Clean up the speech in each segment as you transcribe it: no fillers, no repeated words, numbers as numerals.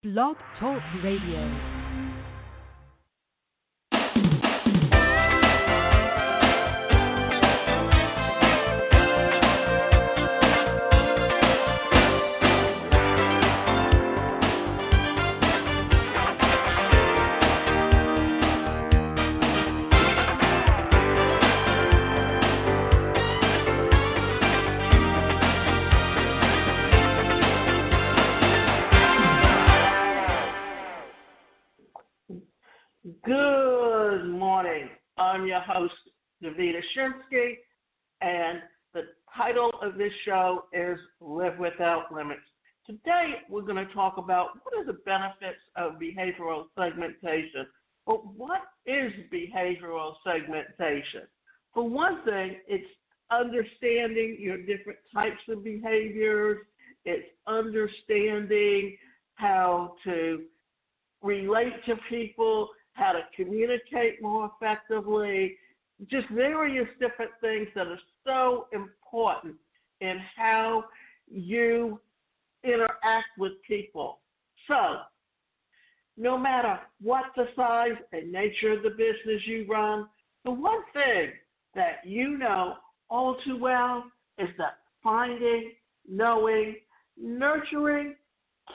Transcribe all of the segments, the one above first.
Blog Talk Radio. Good morning. I'm your host, Davida Shinsky, and the title of this show is Live Without Limits. Today, we're going to talk about what are the benefits of behavioral segmentation. But what is behavioral segmentation? For one thing, it's understanding your different types of behaviors. It's understanding how to relate to people, how to communicate more effectively, just various different things that are so important in how you interact with people. So, no matter what the size and nature of the business you run, the one thing that you know all too well is that finding, knowing, nurturing,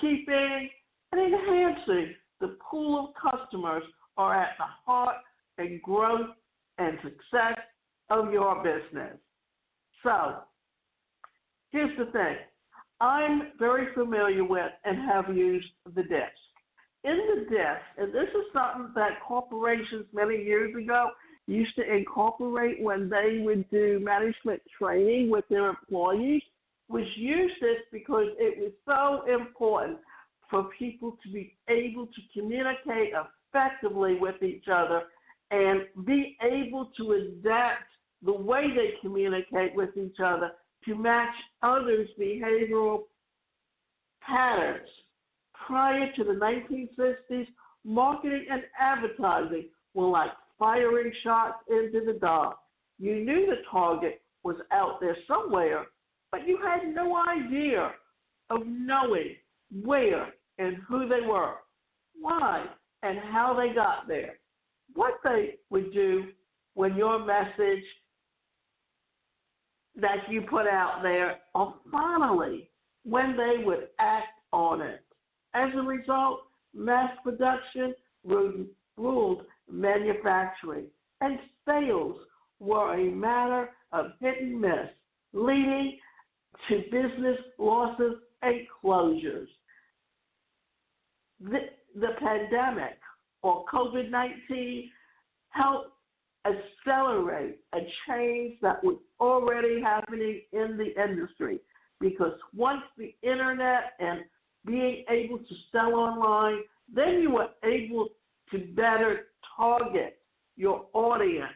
keeping, and enhancing the pool of customers are at the heart and growth and success of your business. So, here's the thing. I'm very familiar with and have used the DISC. In the DISC, and this is something that corporations many years ago used to incorporate when they would do management training with their employees, was use this because it was so important for people to be able to communicate effectively with each other and be able to adapt the way they communicate with each other to match others' behavioral patterns. Prior to the 1960s, marketing and advertising were like firing shots into the dark. You knew the target was out there somewhere, but you had no idea of knowing where and who they were, why, and how they got there, what they would do when your message that you put out there, or finally, when they would act on it. As a result, mass production ruled manufacturing, and sales were a matter of hit and miss, leading to business losses and closures. The pandemic, or COVID-19, helped accelerate a change that was already happening in the industry, because once the internet and being able to sell online, then you were able to better target your audience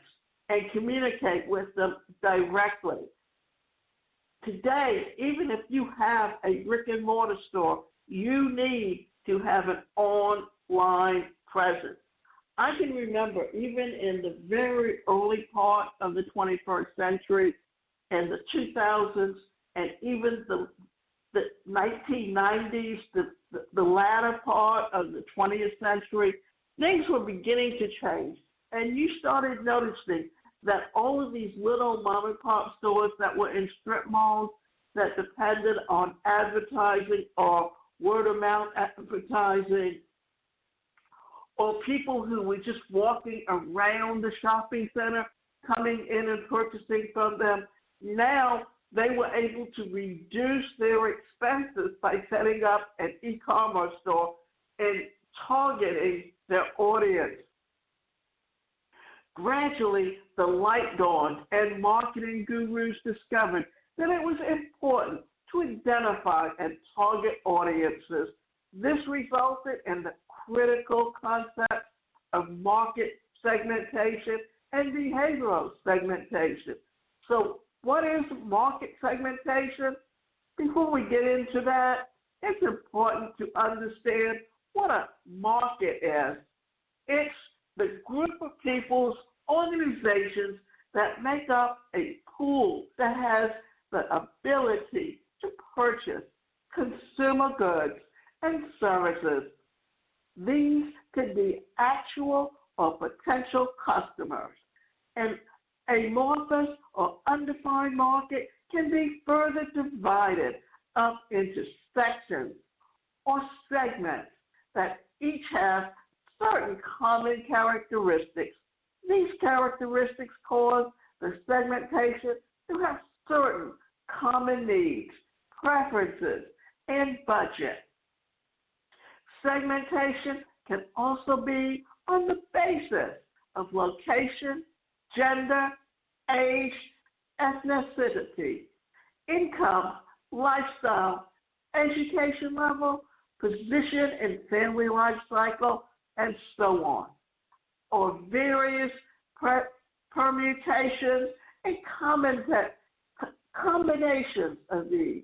and communicate with them directly. Today, even if you have a brick and mortar store, you need to have an online presence. I can remember even in the very early part of the 21st century, in the 2000s, and even the 1990s, the latter part of the 20th century, things were beginning to change. And you started noticing that all of these little mom and pop stores that were in strip malls that depended on advertising or word of mouth advertising, or people who were just walking around the shopping center, coming in and purchasing from them, now they were able to reduce their expenses by setting up an e-commerce store and targeting their audience. Gradually, the light dawned, and marketing gurus discovered that it was important to identify and target audiences. This resulted in the critical concept of market segmentation and behavioral segmentation. So, what is market segmentation? Before we get into that, it's important to understand what a market is. It's the group of people's organizations that make up a pool that has the ability to purchase consumer goods and services These could be actual or potential customers. An amorphous or undefined market can be further divided up into sections or segments that each have certain common characteristics. These characteristics cause the segmentation to have certain common needs, preferences, and budget. Segmentation can also be on the basis of location, gender, age, ethnicity, income, lifestyle, education level, position in family life cycle, and so on, or various permutations and combinations of these.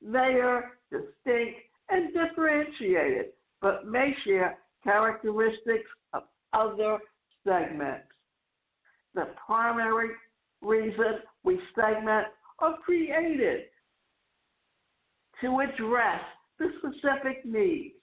They are distinct and differentiated, but may share characteristics of other segments. The primary reason we segment are created to address the specific needs.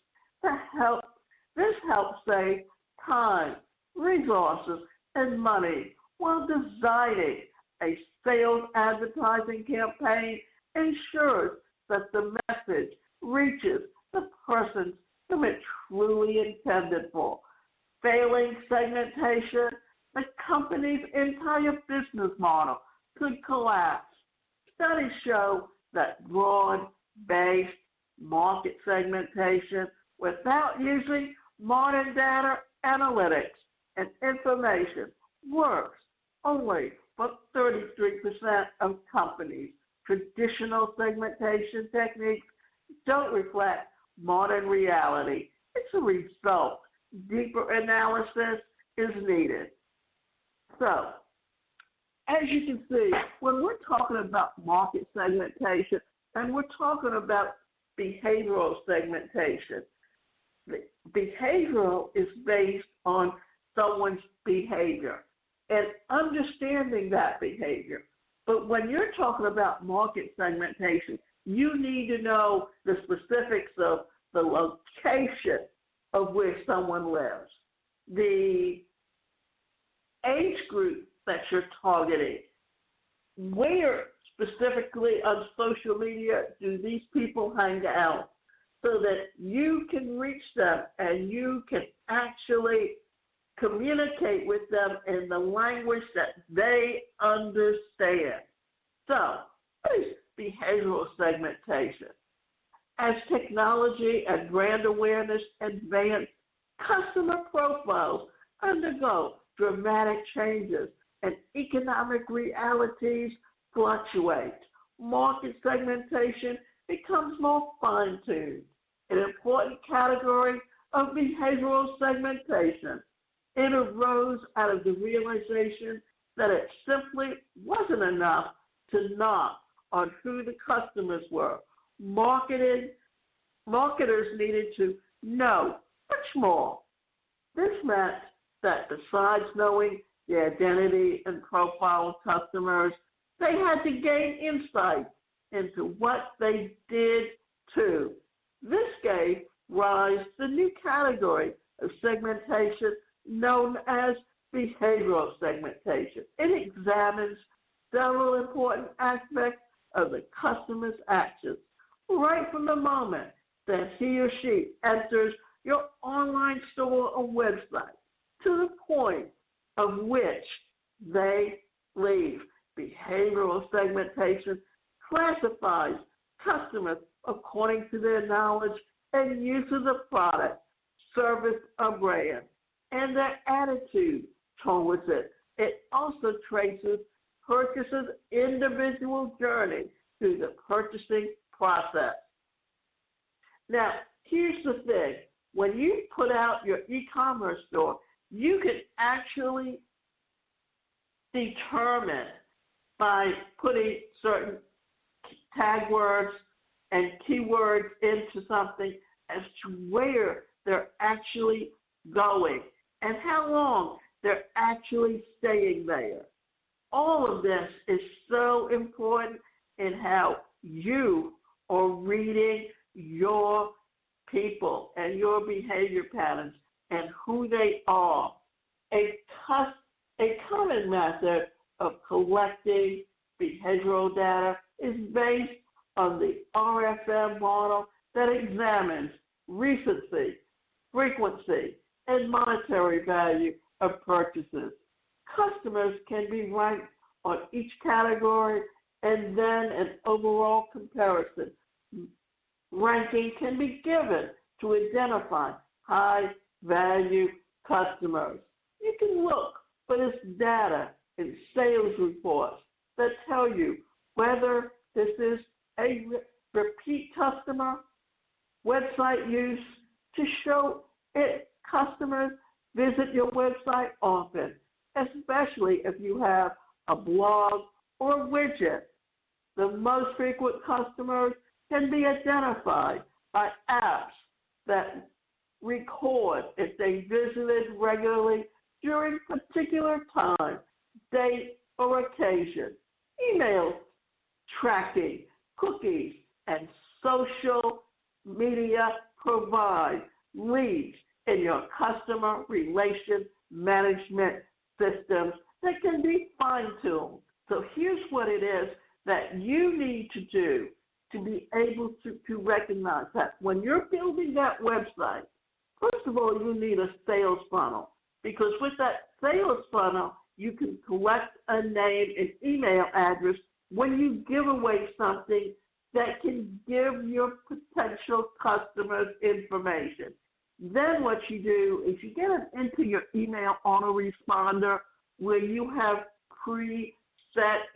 This helps save time, resources, and money while designing a sales advertising campaign ensures that the message reaches the persons whom it truly intended for. Failing segmentation, the company's entire business model could collapse. Studies show that broad-based market segmentation without using modern data analytics and information works only for 33% of companies. Traditional segmentation techniques don't reflect modern reality. It's a result. Deeper analysis is needed. So, as you can see, when we're talking about market segmentation and we're talking about behavioral segmentation, behavioral is based on someone's behavior and understanding that behavior. But when you're talking about market segmentation, you need to know the specifics of the location of where someone lives, the age group that you're targeting, where specifically on social media do these people hang out, so that you can reach them and you can actually communicate with them in the language that they understand. So, what is behavioral segmentation? As technology and brand awareness advance, customer profiles undergo dramatic changes and economic realities fluctuate. Market segmentation becomes more fine-tuned. An important category of behavioral segmentation. It arose out of the realization that it simply wasn't enough to knock on who the customers were. Marketers needed to know much more. This meant that besides knowing the identity and profile of customers, they had to gain insight into what they did too. This gave rise to the new category of segmentation known as behavioral segmentation. It examines several important aspects of the customer's actions, right from the moment that he or she enters your online store or website to the point of which they leave. Behavioral segmentation classifies customers according to their knowledge and use of the product, service, or brand, and their attitude towards it. It also traces purchasers' individual journey through the purchasing process. Now, here's the thing. When you put out your e-commerce store, you can actually determine by putting certain tag words and keywords into something as to where they're actually going and how long they're actually staying there. All of this is so important in how you are reading your people and your behavior patterns and who they are. A common method of collecting behavioral data is based on the RFM model that examines recency, frequency, and monetary value of purchases. Customers can be ranked on each category, and then an overall comparison ranking can be given to identify high-value customers. You can look for this data in sales reports that tell you whether this is a repeat customer, website use to show it customers visit your website often, especially if you have a blog or a widget. The most frequent customers can be identified by apps that record if they visited regularly during a particular time, date, or occasion. Email tracking, cookies, and social media provide leads in your customer relation management systems that can be fine-tuned. So here's what it is that you need to do to be able to recognize that when you're building that website, first of all, you need a sales funnel, because with that sales funnel, you can collect a name and email address when you give away something that can give your potential customers information. Then what you do is you get it into your email autoresponder where you have preset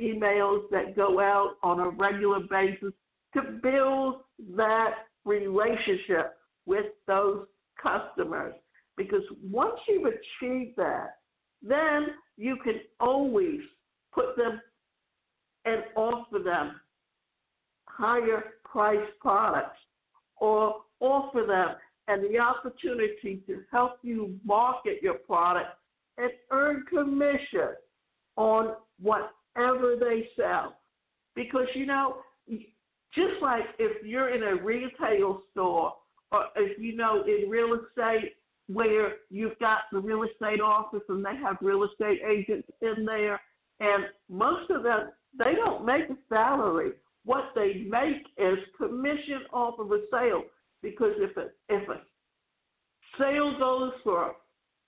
emails that go out on a regular basis to build that relationship with those customers. Because once you've achieved that, then you can always put them and offer them higher priced products or offer them and the opportunity to help you market your product and earn commission on whatever they sell. Because, just like if you're in a retail store or if in real estate where you've got the real estate office and they have real estate agents in there, and most of them, they don't make a salary. What they make is commission off of a sale, because if a sale goes for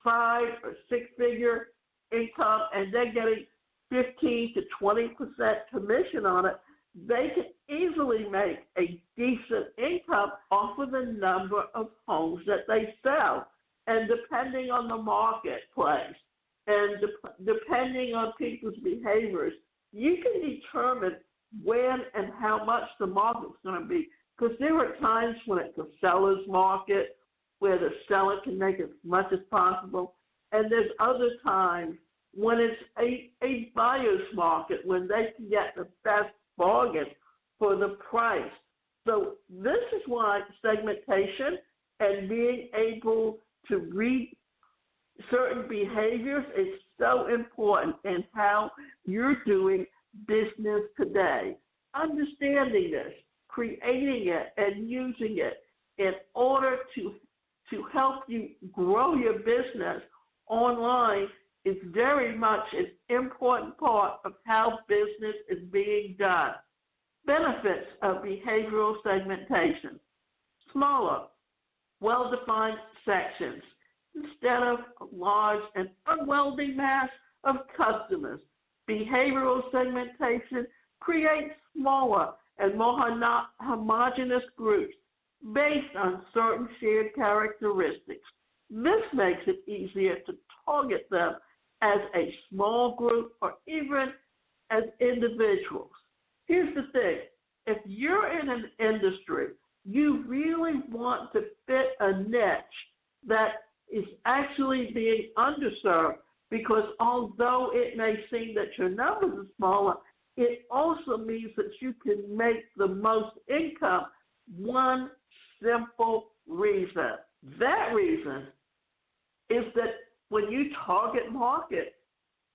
5 or 6 figure income and they're getting 15 to 20% commission on it, they can easily make a decent income off of the number of homes that they sell. And depending on the marketplace and depending on people's behaviors, you can determine when and how much the market's going to be. Because there are times when it's a seller's market where the seller can make as much as possible. And there's other times when it's a buyer's market when they can get the best bargain for the price. So this is why segmentation and being able to read certain behaviors is so important in how you're doing business today. Understanding this, creating it, and using it in order to help you grow your business online is very much an important part of how business is being done. Benefits of behavioral segmentation: smaller, well-defined sections instead of a large and unwieldy mass of customers. Behavioral segmentation creates smaller and more homogeneous groups based on certain shared characteristics. This makes it easier to target them as a small group or even as individuals. Here's the thing. If you're in an industry, you really want to fit a niche that is actually being underserved, because although it may seem that your numbers are smaller, it also means that you can make the most income. One simple reason. That reason is that when you target market,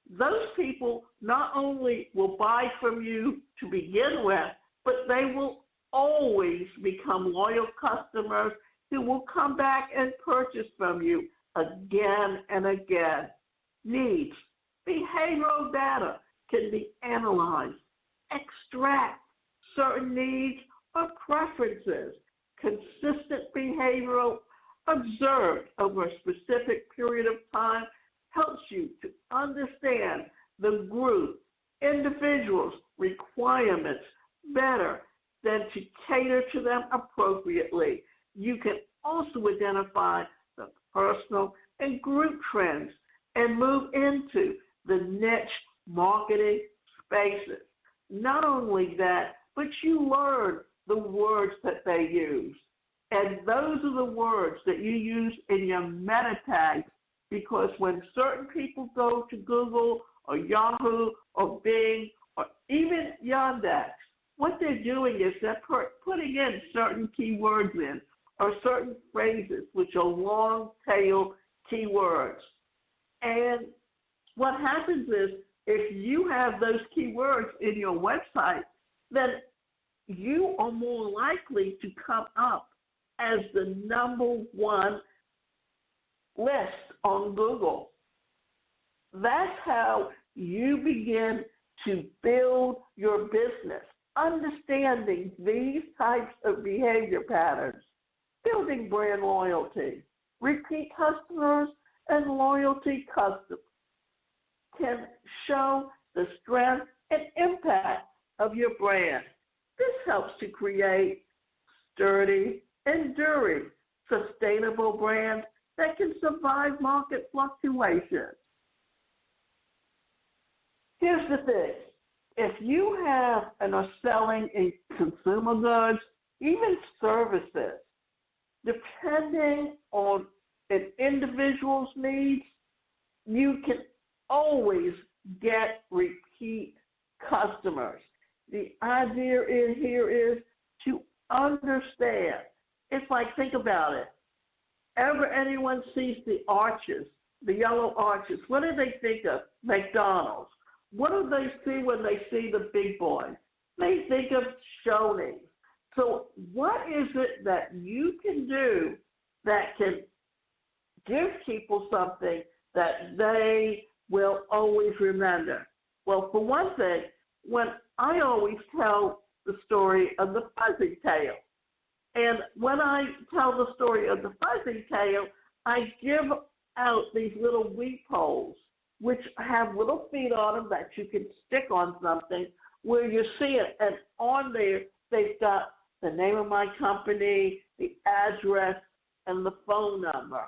those people not only will buy from you to begin with, but they will always become loyal customers who will come back and purchase from you again and again. Needs. Behavioral data can be analyzed, extract certain needs or preferences. Consistent behavioral observed over a specific period of time helps you to understand the group, individuals' requirements better than to cater to them appropriately. You can also identify the personal and group trends and move into the niche marketing spaces. Not only that, but you learn the words that they use. And those are the words that you use in your meta tags, because when certain people go to Google or Yahoo or Bing or even Yandex, what they're doing is they're putting in certain keywords in or certain phrases, which are long-tail keywords. And what happens is if you have those keywords in your website, then you are more likely to come up as the number one list on Google. That's how you begin to build your business, understanding these types of behavior patterns, building brand loyalty, repeat customers, and loyalty customers can show the strength and impact of your brand. This helps to create sturdy, enduring, sustainable brands that can survive market fluctuations. Here's the thing. If you have and are selling in consumer goods, even services, depending on an individual's needs, you can always get repeat customers. The idea here is to understand. It's like, think about it. Ever anyone sees the arches, the yellow arches, what do they think of? McDonald's. What do they see when they see the big boys? They think of Shoney's. So what is it that you can do that can give people something that they will always remember? Well, for one thing, when I always tell the story of the fuzzy tail. And when I tell the story of the fuzzy tail, I give out these little wheat poles, which have little feet on them that you can stick on something where you see it. And on there, they've got the name of my company, the address, and the phone number.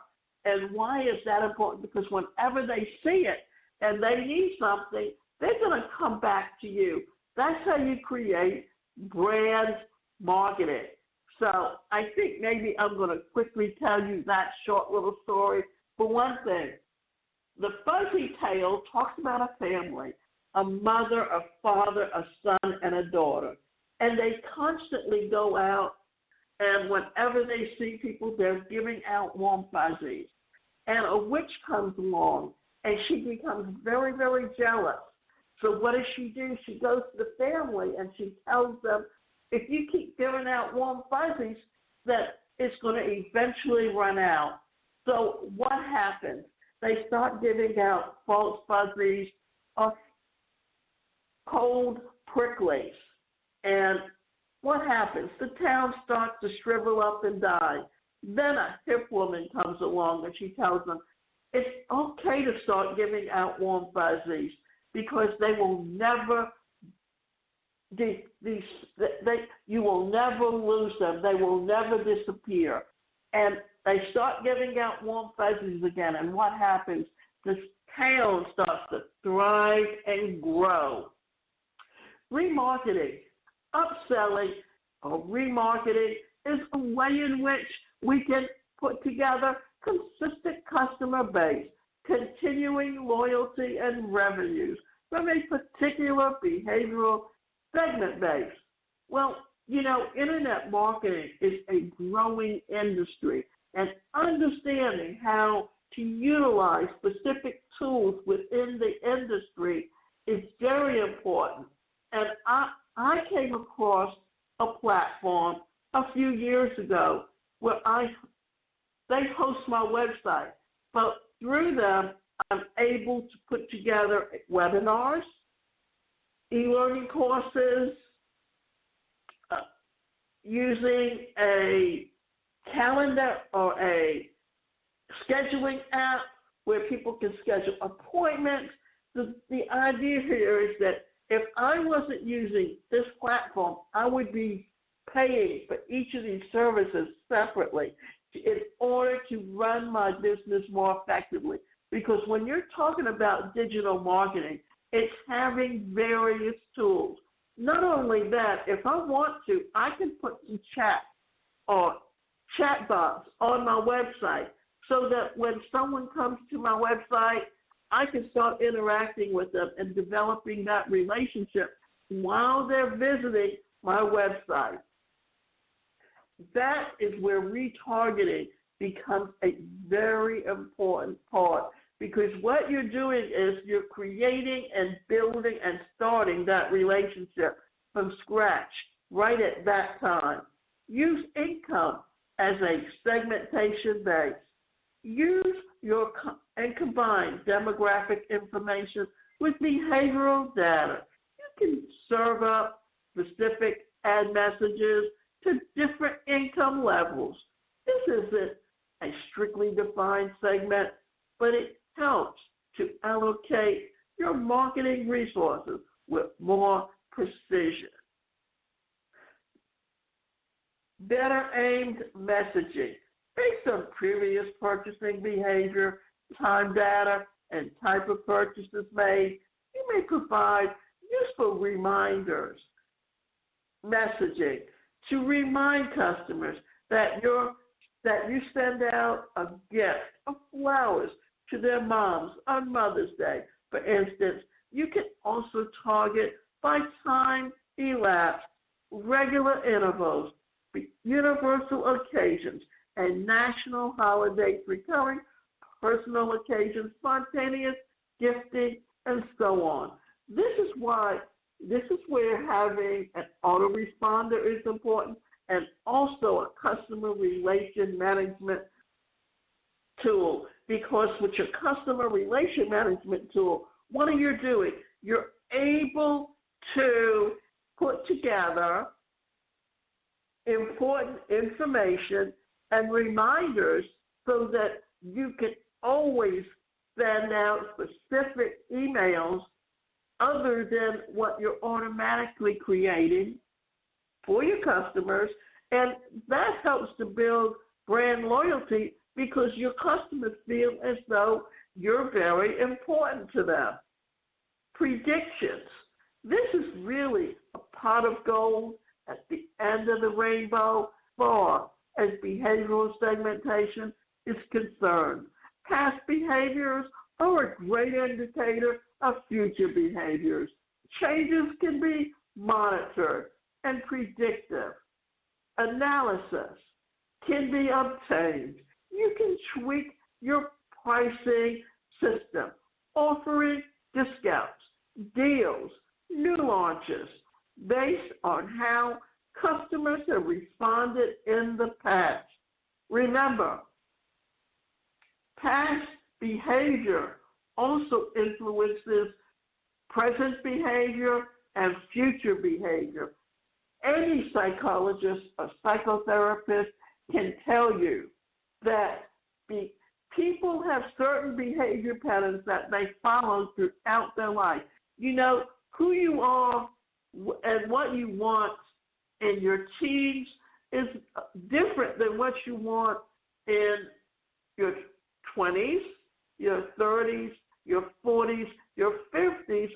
And why is that important? Because whenever they see it and they need something, they're going to come back to you. That's how you create brand marketing. So I think maybe I'm going to quickly tell you that short little story. For one thing, the fuzzy tail talks about a family, a mother, a father, a son, and a daughter. And they constantly go out, and whenever they see people, they're giving out warm fuzzies. And a witch comes along, and she becomes very, very jealous. So what does she do? She goes to the family, and she tells them, if you keep giving out warm fuzzies, that it's going to eventually run out. So what happens? They start giving out false fuzzies or cold pricklies. And what happens? The town starts to shrivel up and die. Then a hip woman comes along and she tells them, it's okay to start giving out warm fuzzies because they will never you will never lose them. They will never disappear. And they start giving out warm fuzzies again. And what happens? This town starts to thrive and grow. Remarketing, upselling, or remarketing is a way in which we can put together consistent customer base, continuing loyalty and revenues from a particular behavioral segment base. Well, you know, internet marketing is a growing industry, and understanding how to utilize specific tools within the industry is very important. And I came across a platform a few years ago where I they host my website. But through them, I'm able to put together webinars, e-learning courses, using a calendar or a scheduling app where people can schedule appointments. The idea here is that if I wasn't using this platform, I would be paying for each of these services separately in order to run my business more effectively. Because when you're talking about digital marketing, it's having various tools. Not only that, if I want to, I can put some chat or chat box on my website so that when someone comes to my website, I can start interacting with them and developing that relationship while they're visiting my website. That is where retargeting becomes a very important part, because what you're doing is you're creating and building and starting that relationship from scratch right at that time. Use income as a segmentation base. Use and combine demographic information with behavioral data. You can serve up specific ad messages to different income levels. This isn't a strictly defined segment, but it helps to allocate your marketing resources with more precision. Better aimed messaging. Based on previous purchasing behavior, time data, and type of purchases made, you may provide useful reminders, messaging to remind customers that you send out a gift of flowers to their moms on Mother's Day. For instance, you can also target by time elapsed, regular intervals, universal occasions, and national holidays, recurring personal occasions, spontaneous gifting, and so on. This is where having an autoresponder is important, and also a customer relation management tool. Because with your customer relation management tool, what are you doing? You're able to put together important information and reminders so that you can always send out specific emails other than what you're automatically creating for your customers. And that helps to build brand loyalty because your customers feel as though you're very important to them. Predictions. This is really a pot of gold at the end of the rainbow far as behavioral segmentation is concerned. Past behaviors are a great indicator of future behaviors. Changes can be monitored and predictive. Analysis can be obtained. You can tweak your pricing system, offering discounts, deals, new launches based on how customers have responded in the past. Remember, past behavior also influences present behavior and future behavior. Any psychologist or psychotherapist can tell you that people have certain behavior patterns that they follow throughout their life. You know, who you are and what you want in your teens is different than what you want in your 20s, your 30s, your 40s, your 50s,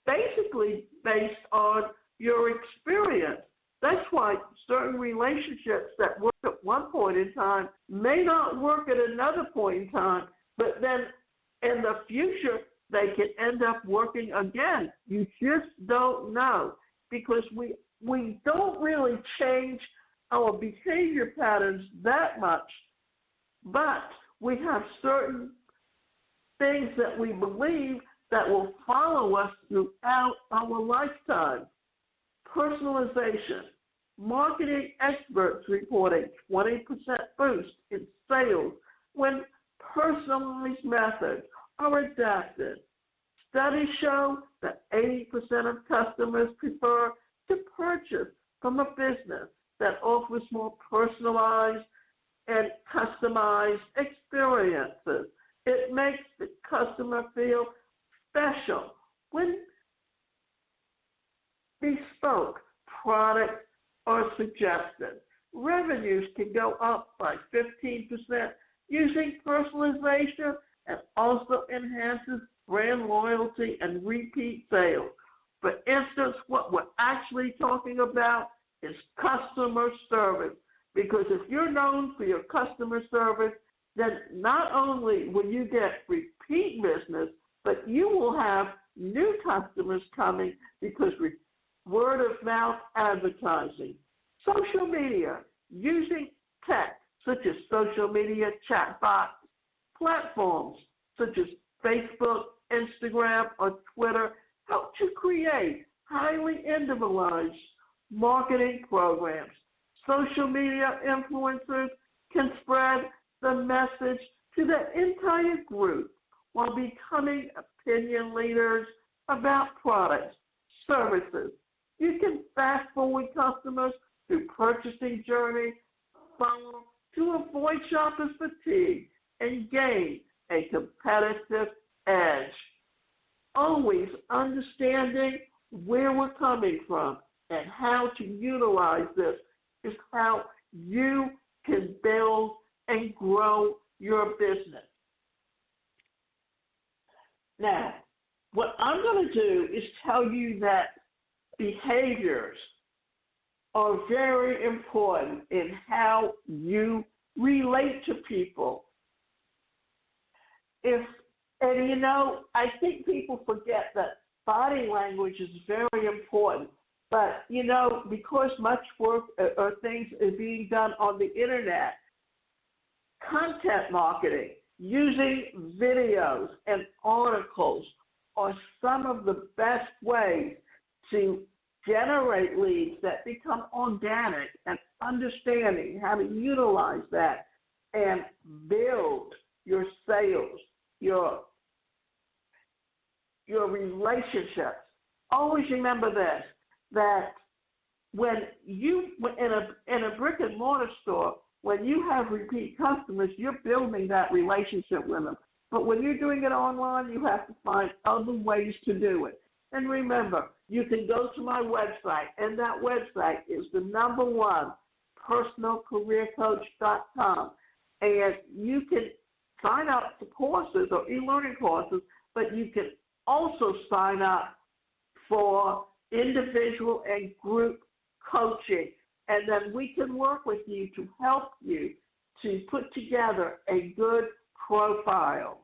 basically based on your experience. That's why certain relationships that work at one point in time may not work at another point in time, but then in the future, they can end up working again. You just don't know, because we don't really change our behavior patterns that much, but we have certain things that we believe that will follow us throughout our lifetime. Personalization. Marketing experts report a 20% boost in sales when personalized methods are adapted. Studies show that 80% of customers prefer to purchase from a business that offers more personalized and customized experiences. It makes the customer feel special when bespoke products are suggested. Revenues can go up by 15% using personalization and also enhances brand loyalty and repeat sales. For instance, what we're actually talking about is customer service. Because if you're known for your customer service, then not only will you get repeat business, but you will have new customers coming because word of mouth advertising. Social media, using tech such as social media chatbot platforms such as Facebook, Instagram, or Twitter help to create highly individualized marketing programs. Social media influencers can spread the message to the entire group while becoming opinion leaders about products, services. You can fast forward customers through purchasing journey funnel to avoid shopper fatigue and gain a competitive edge. Always understanding where we're coming from and how to utilize this is how you can build and grow your business. Now, what I'm going to do is tell you that behaviors are very important in how you relate to people. I think people forget that body language is very important. But, because much work or things are being done on the internet, content marketing, using videos and articles are some of the best ways to generate leads that become organic, and understanding how to utilize that and build your sales, your relationships. Always remember this, that when you in a brick and mortar store, when you have repeat customers, you're building that relationship with them. But when you're doing it online, you have to find other ways to do it. And remember, you can go to my website, and that website is the number one, personalcareercoach.com. And you can sign up for courses or e-learning courses, but you can also sign up for individual and group coaching. And then we can work with you to help you to put together a good profile.